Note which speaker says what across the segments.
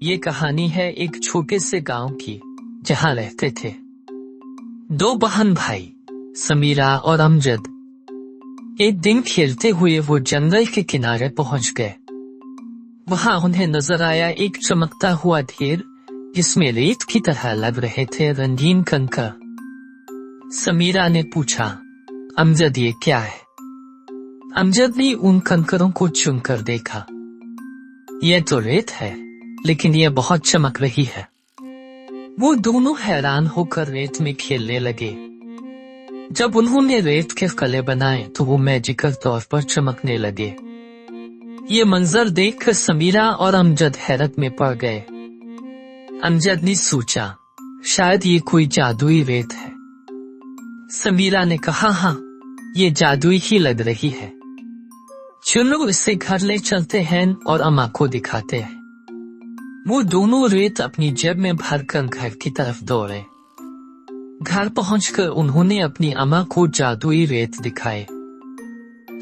Speaker 1: ये कहानी है एक छोटे से गांव की, जहां रहते थे दो बहन भाई, समीरा और अमजद। एक दिन खेलते हुए वो जंगल के किनारे पहुंच गए। वहां उन्हें नजर आया एक चमकता हुआ ढेर, जिसमें रेत की तरह लग रहे थे रंगीन कंकर। समीरा ने पूछा, अमजद ये क्या है? अमजद ने उन कंकरों को चुनकर देखा। यह तो रेत है, लेकिन यह बहुत चमक रही है। वो दोनों हैरान होकर रेत में खेलने लगे। जब उन्होंने रेत के कले बनाए तो वो मैजिकल तौर पर चमकने लगे। ये मंजर देखकर समीरा और अमजद हैरत में पड़ गए। अमजद ने सोचा, शायद ये कोई जादुई रेत है। समीरा ने कहा, हाँ, ये जादुई ही लग रही है। चलो इसे घर ले चलते हैं और अम्मा को दिखाते हैं। वो दोनों रेत अपनी जेब में भरकर घर की तरफ दौड़े। घर पहुंचकर उन्होंने अपनी अम्मा को जादुई रेत दिखाए।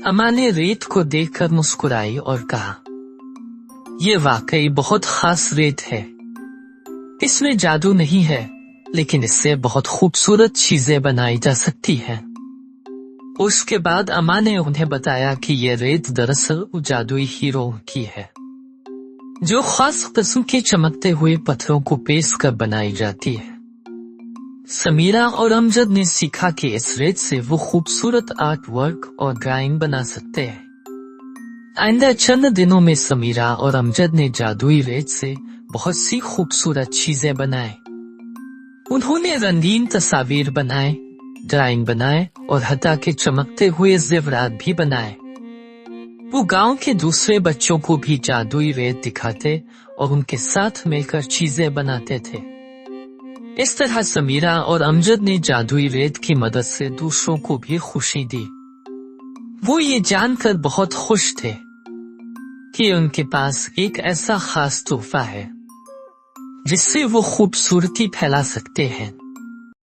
Speaker 1: अम्मा ने रेत को देखकर मुस्कुराई और कहा, ये वाकई बहुत खास रेत है। इसमें जादू नहीं है, लेकिन इससे बहुत खूबसूरत चीजें बनाई जा सकती हैं। उसके बाद अम्मा ने उन्हें बताया कि ये रेत दरअसल जादुई हीरो की है, जो खास किस्म के चमकते हुए पत्थरों को पेश कर बनाई जाती है। समीरा और अमजद ने सीखा कि इस रेत से वो खूबसूरत आर्ट वर्क और ड्राइंग बना सकते हैं। आइंदा चंद दिनों में समीरा और अमजद ने जादुई रेत से बहुत सी खूबसूरत चीजें बनाए। उन्होंने रंगीन तस्वीर बनाए, ड्राइंग बनाए और हत्ता के चमकते हुए जेवरात भी बनाए। वो गांव के दूसरे बच्चों को भी जादुई रेत दिखाते और उनके साथ मिलकर चीजें बनाते थे। इस तरह समीरा और अमजद ने जादुई रेत की मदद से दूसरों को भी खुशी दी। वो ये जानकर बहुत खुश थे कि उनके पास एक ऐसा खास तोहफा है, जिससे वो खूबसूरती फैला सकते हैं।